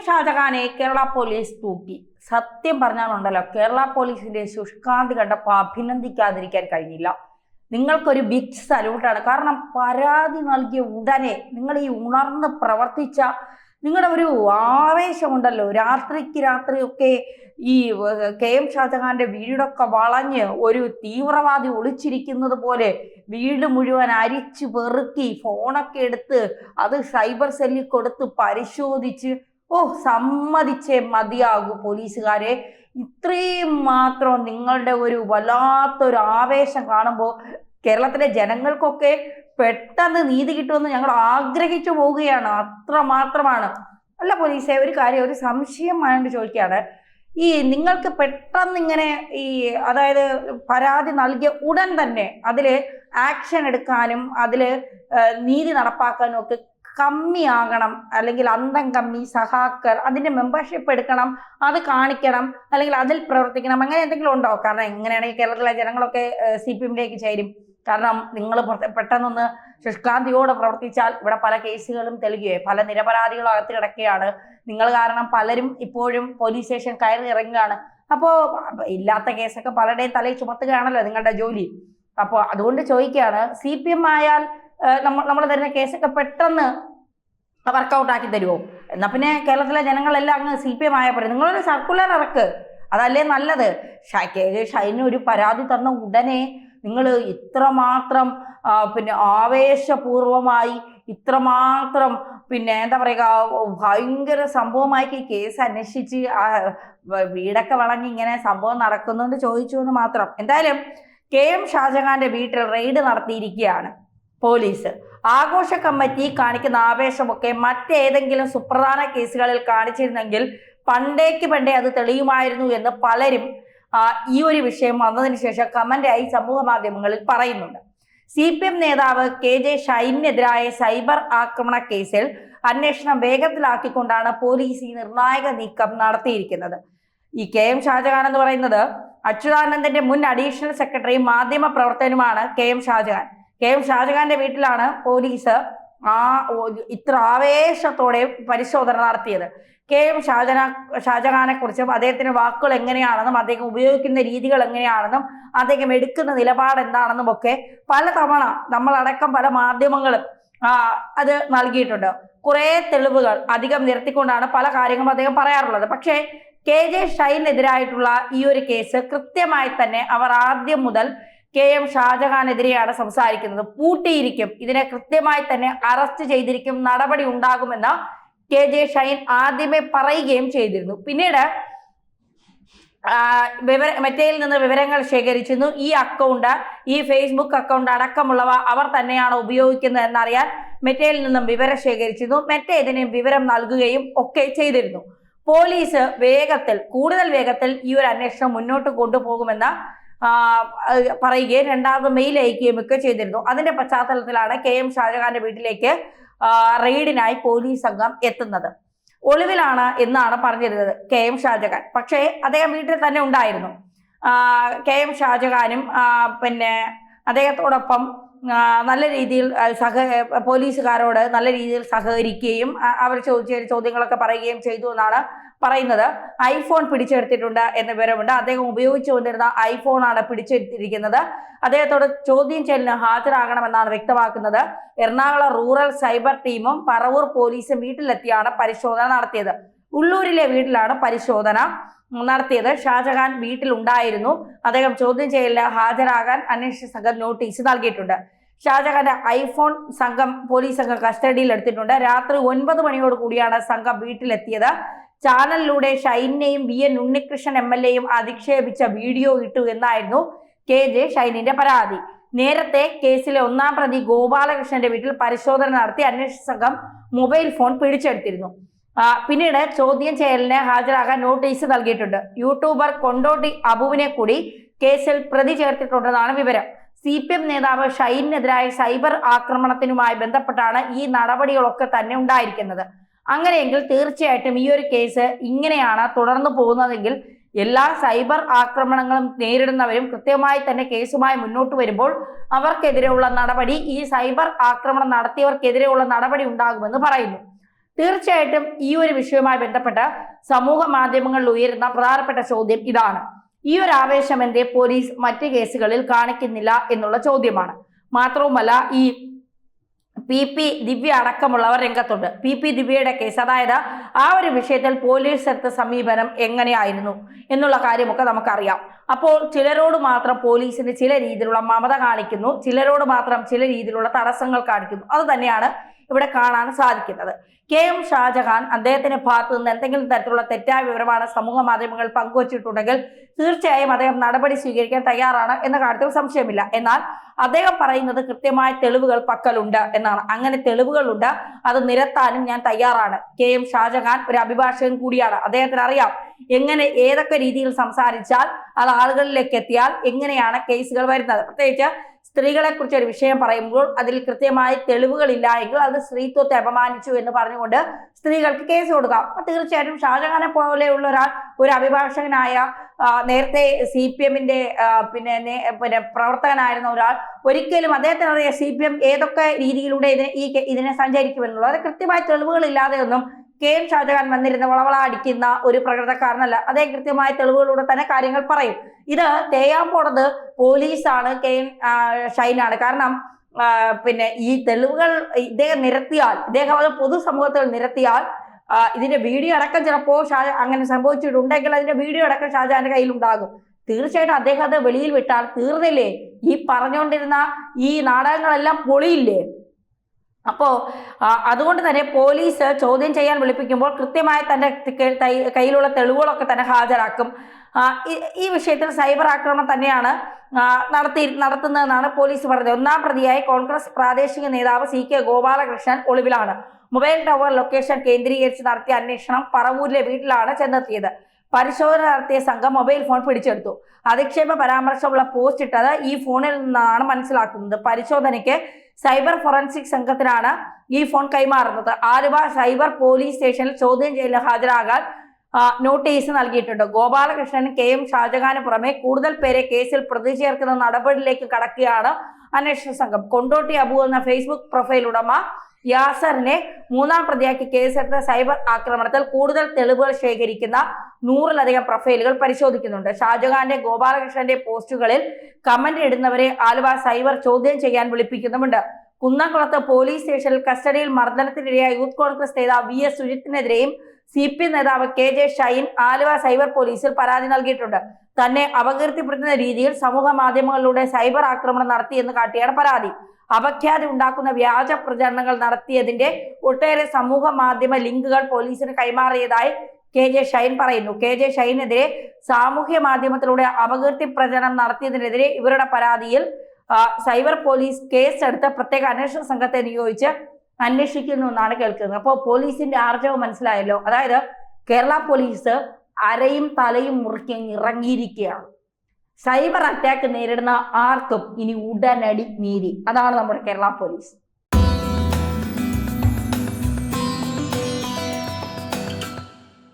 ഷാജഹാനെ Kerala police തൂക്കി. സത്യം പറഞ്ഞാലുണ്ടല്ലോ, കേരള പോലീസിന്റെ ശുഷ്കാന്തി കണ്ടപ്പോൾ അഭിനന്ദിക്കാതിരിക്കാൻ കഴിഞ്ഞില്ല. നിങ്ങൾക്കൊരു ബിഗ് സല്യൂട്ടാണ്. കാരണം പരാതി നൽകിയ ഉടനെ നിങ്ങൾ ഈ ഉണർന്ന് പ്രവർത്തിച്ച നിങ്ങളുടെ ഒരു ആവേശമുണ്ടല്ലോ. രാത്രിക്ക് രാത്രിയൊക്കെ ഈ KM ഷാജഹാന്റെ വീടൊക്കെ വളഞ്ഞ് ഒരു തീവ്രവാദി ഒളിച്ചിരിക്കുന്നത് പോലെ വീട് മുഴുവൻ അരിച്ചു പെറുക്കി ഫോണൊക്കെ എടുത്ത് അത് സൈബർ സെല്ലിൽ കൊടുത്ത് പരിശോധിച്ച് സമ്മതിച്ചേ മതിയാകൂ പോലീസുകാരെ. ഇത്രയും മാത്രം നിങ്ങളുടെ ഒരു വല്ലാത്തൊരു ആവേശം കാണുമ്പോൾ കേരളത്തിലെ ജനങ്ങൾക്കൊക്കെ പെട്ടെന്ന് നീതി കിട്ടുമെന്ന് ഞങ്ങൾ ആഗ്രഹിച്ചു പോവുകയാണ്. അത്ര മാത്രമാണ്. അല്ല പോലീസെ, ഒരു കാര്യം, ഒരു സംശയം ആയതുകൊണ്ട് ചോദിക്കുകയാണ്. ഈ നിങ്ങൾക്ക് പെട്ടെന്ന് ഇങ്ങനെ അതായത് പരാതി നൽകിയ ഉടൻ തന്നെ അതിൽ ആക്ഷൻ എടുക്കാനും അതിൽ നീതി നടപ്പാക്കാനും ഒക്കെ കമ്മിയാകണം, അല്ലെങ്കിൽ അന്തം കമ്മി, സഹാക്കർ, അതിന്റെ മെമ്പർഷിപ്പ് എടുക്കണം, അത് അല്ലെങ്കിൽ അതിൽ പ്രവർത്തിക്കണം, അങ്ങനെ എന്തെങ്കിലും ഉണ്ടോ? കാരണം ഇങ്ങനെയാണെങ്കിൽ കേരളത്തിലെ ജനങ്ങളൊക്കെ CPM-ലേക്ക് ചേരും. കാരണം നിങ്ങൾ പെട്ടെന്നൊന്ന് ശുഷ്കാന്തിയോടെ പ്രവർത്തിച്ചാൽ ഇവിടെ പല കേസുകളും തെളിയുകയെ, പല നിരപരാധികളും അകത്ത് കിടക്കുകയാണ്. നിങ്ങൾ കാരണം പലരും ഇപ്പോഴും പോലീസ് സ്റ്റേഷൻ കയറി ഇറങ്ങുകയാണ്. അപ്പോൾ ഇല്ലാത്ത കേസൊക്കെ പലരുടെയും തലയിൽ ചുമത്തുകയാണല്ലോ നിങ്ങളുടെ ജോലി. അപ്പോൾ അതുകൊണ്ട് ചോദിക്കുകയാണ്, CPM ആയാൽ നമ്മൾ തരുന്ന കേസൊക്കെ പെട്ടെന്ന് വർക്കൗട്ട് ആക്കി തരുമോ? എന്നാൽ പിന്നെ കേരളത്തിലെ ജനങ്ങളെല്ലാം അങ്ങ് CPM ആയാൽ പറയും. നിങ്ങളൊരു സർക്കുലർ ഇറക്ക്, അതല്ലേ നല്ലത്. ഷൈന് ഒരു പരാതി തന്ന ഉടനെ നിങ്ങൾ ഇത്രമാത്രം ആവേശപൂർവമായി ഇത്രമാത്രം എന്താ പറയുക, ഭയങ്കര സംഭവമായി കേസ് അന്വേഷിച്ച് വീടൊക്കെ വളഞ്ഞ് ഇങ്ങനെ സംഭവം നടക്കുന്നുണ്ട് ചോദിച്ചു എന്ന് മാത്രം. എന്തായാലും KM ഷാജഹാന്റെ വീട്ടിൽ റെയ്ഡ് നടത്തിയിരിക്കുകയാണ് പോലീസ്. ആഘോഷ കമ്മിറ്റി കാണിക്കുന്ന ആവേശമൊക്കെ മറ്റേതെങ്കിലും സുപ്രധാന കേസുകളിൽ കാണിച്ചിരുന്നെങ്കിൽ പണ്ടേ അത് തെളിയുമായിരുന്നു എന്ന് പലരും ഈ ഒരു വിഷയം വന്നതിന് ശേഷം കമന്റായി സമൂഹ മാധ്യമങ്ങളിൽ പറയുന്നുണ്ട്. CPM നേതാവ് KJ ഷൈനെതിരായ സൈബർ ആക്രമണ കേസിൽ അന്വേഷണം വേഗത്തിലാക്കിക്കൊണ്ടാണ് പോലീസ് ഈ നിർണായക നീക്കം നടത്തിയിരിക്കുന്നത്. ഈ KM ഷാജഹാൻ എന്ന് പറയുന്നത് അച്യുതാനന്ദന്റെ മുൻ അഡീഷണൽ സെക്രട്ടറിയും മാധ്യമ പ്രവർത്തകനുമാണ് KM ഷാജഹാൻ. KM ഷാജഹാന്റെ വീട്ടിലാണ് പോലീസ് ഇത്ര ആവേശത്തോടെ പരിശോധന നടത്തിയത്. KM ഷാജഹാനെ കുറിച്ചും അദ്ദേഹത്തിന്റെ വാക്കുകൾ എങ്ങനെയാണെന്നും അദ്ദേഹം ഉപയോഗിക്കുന്ന രീതികൾ എങ്ങനെയാണെന്നും അദ്ദേഹം എടുക്കുന്ന നിലപാട് എന്താണെന്നും ഒക്കെ പലതവണ നമ്മളടക്കം പല മാധ്യമങ്ങളും അത് നൽകിയിട്ടുണ്ട്. കുറെ തെളിവുകൾ അധികം നിരത്തിക്കൊണ്ടാണ് പല കാര്യങ്ങളും അദ്ദേഹം പറയാറുള്ളത്. പക്ഷേ KJ ഷൈനെതിരായിട്ടുള്ള ഈ ഒരു കേസ് കൃത്യമായി തന്നെ അവർ ആദ്യം മുതൽ KM ഷാജഹാനെതിരെയാണ് സംസാരിക്കുന്നത്. പൂട്ടിയിരിക്കും, ഇതിനെ കൃത്യമായി തന്നെ അറസ്റ്റ് ചെയ്തിരിക്കും, നടപടി ഉണ്ടാകുമെന്ന് KJ ഷൈൻ ആദ്യമേ പറയുകയും ചെയ്തിരുന്നു. പിന്നീട് മെറ്റയിൽ നിന്ന് വിവരങ്ങൾ ശേഖരിച്ചിരുന്നു. ഈ അക്കൗണ്ട്, ഈ ഫേസ്ബുക്ക് അക്കൗണ്ട് അടക്കമുള്ളവ അവർ തന്നെയാണ് ഉപയോഗിക്കുന്നത് എന്നറിയാൻ മെറ്റയിൽ നിന്നും വിവരം ശേഖരിച്ചിരുന്നു. മെറ്റ ഇതിന് വിവരം നൽകുകയും ഒക്കെ ചെയ്തിരുന്നു. പോലീസ് കൂടുതൽ വേഗത്തിൽ ഈ ഒരു അന്വേഷണം മുന്നോട്ട് കൊണ്ടുപോകുമെന്ന് പറയുകയും രണ്ടാമത് മെയിൽ അയക്കുകയും ഒക്കെ ചെയ്തിരുന്നു. അതിന്റെ പശ്ചാത്തലത്തിലാണ് KM ഷാജഹാന്റെ വീട്ടിലേക്ക് റെയ്ഡിനായി പോലീസ് സംഘം എത്തുന്നത്. ഒളിവിലാണ് എന്നാണ് പറഞ്ഞിരുന്നത് KM ഷാജഹാൻ. പക്ഷേ അദ്ദേഹം വീട്ടിൽ തന്നെ ഉണ്ടായിരുന്നു. KM ഷാജഹാനും അദ്ദേഹത്തോടൊപ്പം നല്ല രീതിയിൽ പോലീസുകാരോട് നല്ല രീതിയിൽ സഹകരിക്കുകയും അവർ ചോദിച്ച ചോദ്യങ്ങളൊക്കെ പറയുകയും ചെയ്തു എന്നാണ് പറയുന്നത്. ഐഫോൺ പിടിച്ചെടുത്തിട്ടുണ്ട് എന്ന വിവരമുണ്ട്. അദ്ദേഹം ഉപയോഗിച്ചു കൊണ്ടിരുന്ന ഐഫോണാണ് പിടിച്ചെടുത്തിരിക്കുന്നത്. അദ്ദേഹത്തോട് ചോദ്യം ചെയ്യലിന് ഹാജരാകണമെന്നാണ് വ്യക്തമാക്കുന്നത്. എറണാകുളം റൂറൽ സൈബർ ടീമും പറവൂർ പോലീസും വീട്ടിലെത്തിയാണ് പരിശോധന നടത്തിയത്. ഉള്ളൂരിലെ വീട്ടിലാണ് പരിശോധന നടത്തിയത്. ഷാജഹാൻ വീട്ടിൽ ഉണ്ടായിരുന്നു. അദ്ദേഹം ചോദ്യം ചെയ്യലിന് ഹാജരാകാൻ അന്വേഷണ സംഘം നോട്ടീസ് നൽകിയിട്ടുണ്ട്. ഷാജഹാന്റെ ഐഫോൺ പോലീസ് സംഘം കസ്റ്റഡിയിൽ എടുത്തിട്ടുണ്ട്. രാത്രി 9 മണിയോട് കൂടിയാണ് സംഘം വീട്ടിലെത്തിയത്. ചാനലിലൂടെ ഷൈനെയും VN ഉണ്ണികൃഷ്ണൻ MLA-യും അധിക്ഷേപിച്ച വീഡിയോ ഇട്ടു എന്നായിരുന്നു KJ ഷൈനിന്റെ പരാതി. നേരത്തെ കേസിലെ 1-ാം പ്രതി ഗോപാലകൃഷ്ണന്റെ വീട്ടിൽ പരിശോധന നടത്തി അന്വേഷണ സംഘം മൊബൈൽ ഫോൺ പിടിച്ചെടുത്തിരുന്നു. പിന്നീട് ചോദ്യം ചെയ്യലിന് ഹാജരാകാൻ നോട്ടീസ് നൽകിയിട്ടുണ്ട്. യൂട്യൂബർ കൊണ്ടോട്ടി അബുവിനെ കൂടി കേസിൽ പ്രതി ചേർത്തിട്ടുണ്ടെന്നാണ് വിവരം. CPM നേതാവ് ഷൈനെതിരായ സൈബർ ആക്രമണത്തിനുമായി ബന്ധപ്പെട്ടാണ് ഈ നടപടികളൊക്കെ തന്നെ ഉണ്ടായിരിക്കുന്നത്. അങ്ങനെയെങ്കിൽ തീർച്ചയായിട്ടും ഈ ഒരു കേസ് ഇങ്ങനെയാണ് തുടർന്നു പോകുന്നതെങ്കിൽ എല്ലാ സൈബർ ആക്രമണങ്ങളും നേരിടുന്നവരും കൃത്യമായി തന്നെ കേസുമായി മുന്നോട്ട് വരുമ്പോൾ അവർക്കെതിരെയുള്ള നടപടി, ഈ സൈബർ ആക്രമണം നടത്തിയവർക്കെതിരെയുള്ള നടപടി ഉണ്ടാകുമെന്ന് പറയുന്നു. തീർച്ചയായിട്ടും ഈ ഒരു വിഷയവുമായി ബന്ധപ്പെട്ട് സമൂഹ മാധ്യമങ്ങളിൽ ഉയരുന്ന പ്രധാനപ്പെട്ട ചോദ്യം ഇതാണ്: ഈ ഒരു ആവേശം എന്തേ പോലീസ് മറ്റ് കേസുകളിൽ കാണിക്കുന്നില്ല എന്നുള്ള ചോദ്യമാണ്. മാത്രവുമല്ല, ഈ PP ദിവ്യ അടക്കമുള്ളവർ രംഗത്തുണ്ട്. PP ദിവ്യയുടെ കേസ്, അതായത് ആ ഒരു വിഷയത്തിൽ പോലീസ് എടുത്ത സമീപനം എങ്ങനെയായിരുന്നു എന്നുള്ള കാര്യമൊക്കെ നമുക്കറിയാം. അപ്പോൾ ചിലരോട് മാത്രം പോലീസിന് ചില രീതിയിലുള്ള മമത കാണിക്കുന്നു, ചിലരോട് മാത്രം ചില രീതിയിലുള്ള തടസ്സങ്ങൾ കാണിക്കുന്നു. അത് തന്നെയാണ് ഇവിടെ കാണാൻ സാധിക്കുന്നത്. KM ഷാജഹാൻ അദ്ദേഹത്തിന്റെ ഭാഗത്ത് നിന്ന് എന്തെങ്കിലും തരത്തിലുള്ള തെറ്റായ വിവരമാണ് സമൂഹ മാധ്യമങ്ങൾ പങ്കുവച്ചിട്ടുണ്ടെങ്കിൽ തീർച്ചയായും അദ്ദേഹം നടപടി സ്വീകരിക്കാൻ തയ്യാറാണ് എന്ന കാര്യത്തിൽ സംശയമില്ല. എന്നാൽ അദ്ദേഹം പറയുന്നത് കൃത്യമായ തെളിവുകൾ പക്കലുണ്ട് എന്നാണ്. അങ്ങനെ തെളിവുകളുണ്ട്, അത് നിരത്താനും ഞാൻ തയ്യാറാണ്. KM ഷാജഹാൻ ഒരു അഭിഭാഷകൻ കൂടിയാണ്. അദ്ദേഹത്തിന് അറിയാം എങ്ങനെ ഏതൊക്കെ രീതിയിൽ സംസാരിച്ചാൽ അത് ആളുകളിലേക്ക് എത്തിയാൽ എങ്ങനെയാണ് കേസുകൾ വരുന്നത്. പ്രത്യേകിച്ച് സ്ത്രീകളെ കുറിച്ച് ഒരു വിഷയം പറയുമ്പോൾ അതിൽ കൃത്യമായ തെളിവുകളില്ല എങ്കിൽ അത് സ്ത്രീത്വത്തെ അപമാനിച്ചു എന്ന് പറഞ്ഞുകൊണ്ട് സ്ത്രീകൾക്ക് കേസ് കൊടുക്കാം. അപ്പൊ തീർച്ചയായിട്ടും ഷാജഹാനെ പോലെയുള്ള ഒരാൾ, ഒരു അഭിഭാഷകനായ, നേരത്തെ CPM-ന്റെ പിന്നെ പ്രവർത്തകനായിരുന്ന ഒരാൾ, ഒരിക്കലും അദ്ദേഹത്തിന് അറിയാം CPM ഏതൊക്കെ രീതിയിലൂടെ ഇതിനെ സഞ്ചരിക്കുമെന്നുള്ളത്. അത് കൃത്യമായ തെളിവുകളില്ലാതെ ഒന്നും KM ഷാജഹാൻ വന്നിരുന്ന വളവള അടിക്കുന്ന ഒരു പ്രകൃതക്കാരനല്ല. അദ്ദേഹം കൃത്യമായ തെളിവുകളിലൂടെ തന്നെ കാര്യങ്ങൾ പറയും. ഇത് തേയാൻ പോണത് പോലീസാണ്, KM ഷൈനാണ്. കാരണം ഈ തെളിവുകൾ ഇദ്ദേഹം നിരത്തിയാൽ, ഇദ്ദേഹം അത് പൊതുസമൂഹത്തിൽ നിരത്തിയാൽ ഇതിന്റെ വീഡിയോ അടക്കം ചിലപ്പോൾ അങ്ങനെ സംഭവിച്ചിട്ടുണ്ടെങ്കിൽ അതിന്റെ വീഡിയോ അടക്കം ഷാജഹാന്റെ കയ്യിലുണ്ടാകും. തീർച്ചയായിട്ടും അദ്ദേഹം അത് വെളിയിൽ വിട്ടാൽ തീർന്നില്ലേ, ഈ പറഞ്ഞുകൊണ്ടിരുന്ന ഈ നാടകങ്ങളെല്ലാം പൊളിയില്ലേ. അപ്പോ അതുകൊണ്ട് തന്നെ പോലീസ് ചോദ്യം ചെയ്യാൻ വിളിപ്പിക്കുമ്പോൾ കൃത്യമായി തന്റെ കയ്യിലുള്ള തെളിവുകളൊക്കെ തന്നെ ഹാജരാക്കും. ഈ വിഷയത്തിൽ സൈബർ ആക്രമണം തന്നെയാണ് നടത്തുന്നതെന്നാണ് പോലീസ് പറഞ്ഞത്. ഒന്നാം പ്രതിയായി കോൺഗ്രസ് പ്രാദേശിക നേതാവ് CK ഗോപാലകൃഷ്ണൻ ഒളിവിലാണ്. മൊബൈൽ ടവർ ലൊക്കേഷൻ കേന്ദ്രീകരിച്ച് നടത്തിയ അന്വേഷണം പറവൂരിലെ വീട്ടിലാണ് ചെന്നെത്തിയത്. പരിശോധന നടത്തിയ സംഘം മൊബൈൽ ഫോൺ പിടിച്ചെടുത്തു. അധിക്ഷേപ പരാമർശമുള്ള പോസ്റ്റ് ഇട്ടത് ഈ ഫോണിൽ നിന്നാണ് മനസ്സിലാക്കുന്നത്. പരിശോധനയ്ക്ക് സൈബർ ഫോറൻസിക് സംഘത്തിനാണ് ഈ ഫോൺ കൈമാറുന്നത്. ആലുവ സൈബർ പോലീസ് സ്റ്റേഷനിൽ ചോദ്യം ചെയ്യലിന് ഹാജരാകാൻ നോട്ടീസ് നൽകിയിട്ടുണ്ട്. ഗോപാലകൃഷ്ണനും KM ഷാജഹാന് പുറമെ കൂടുതൽ പേരെ കേസിൽ പ്രതി ചേർക്കുന്ന നടപടിയിലേക്ക് കടക്കുകയാണ് അന്വേഷണ സംഘം. കൊണ്ടോട്ടി അബു എന്ന ഫേസ്ബുക്ക് പ്രൊഫൈൽ ഉടമ യാസറിനെ മൂന്നാം പ്രതിയാക്കി കേസെടുത്ത സൈബർ ആക്രമണത്തിൽ കൂടുതൽ തെളിവുകൾ ശേഖരിക്കുന്ന 100-ലധികം പ്രൊഫൈലുകൾ പരിശോധിക്കുന്നുണ്ട്. ഷാജഹാന്റെ, ഗോപാലകൃഷ്ണന്റെ പോസ്റ്റുകളിൽ കമന്റ് ഇടുന്നവരെ ആലുവ സൈബർ ചോദ്യം ചെയ്യാൻ വിളിപ്പിക്കുന്നുമുണ്ട്. കുന്നംകുളത്ത് പോലീസ് സ്റ്റേഷനിൽ കസ്റ്റഡിയിൽ മർദ്ദനത്തിനിരയായ യൂത്ത് കോൺഗ്രസ് നേതാവ് VS സുജിത്തിനെതിരെയും CPM നേതാവ് KJ ഷൈൻ ആലുവ സൈബർ പോലീസിൽ പരാതി നൽകിയിട്ടുണ്ട്. തന്നെ അപകീർത്തിപ്പെടുത്തുന്ന രീതിയിൽ സമൂഹ മാധ്യമങ്ങളിലൂടെ സൈബർ ആക്രമണം നടത്തിയെന്ന് കാട്ടിയാണ് പരാതി. അപഖ്യാതി ഉണ്ടാക്കുന്ന വ്യാജ പ്രചരണങ്ങൾ നടത്തിയതിന്റെ ഒട്ടേറെ സമൂഹ മാധ്യമ ലിങ്കുകൾ പോലീസിന് കൈമാറിയതായി KJ ഷൈൻ പറയുന്നു. KJ ഷൈനെതിരെ സാമൂഹ്യ മാധ്യമത്തിലൂടെ അപകീർത്തി പ്രചരണം നടത്തിയതിനെതിരെ ഇവരുടെ പരാതിയിൽ സൈബർ പോലീസ് കേസെടുത്ത് പ്രത്യേക അന്വേഷണ സംഘത്തെ നിയോഗിച്ച് അന്വേഷിക്കുന്നു എന്നാണ് കേൾക്കുന്നത്. അപ്പോൾ പോലീസിന്റെ ആർജവം മനസ്സിലായല്ലോ. അതായത് കേരള പോലീസ് അരയും തലയും മുറിക്കാൻ ഇറങ്ങിയിരിക്കുകയാണ്. സൈബർ അറ്റാക്ക് നേരിടുന്ന ആർക്കും ഇനി ഉടനടി നീതി. അതാണ് നമ്മുടെ കേരള പോലീസ്.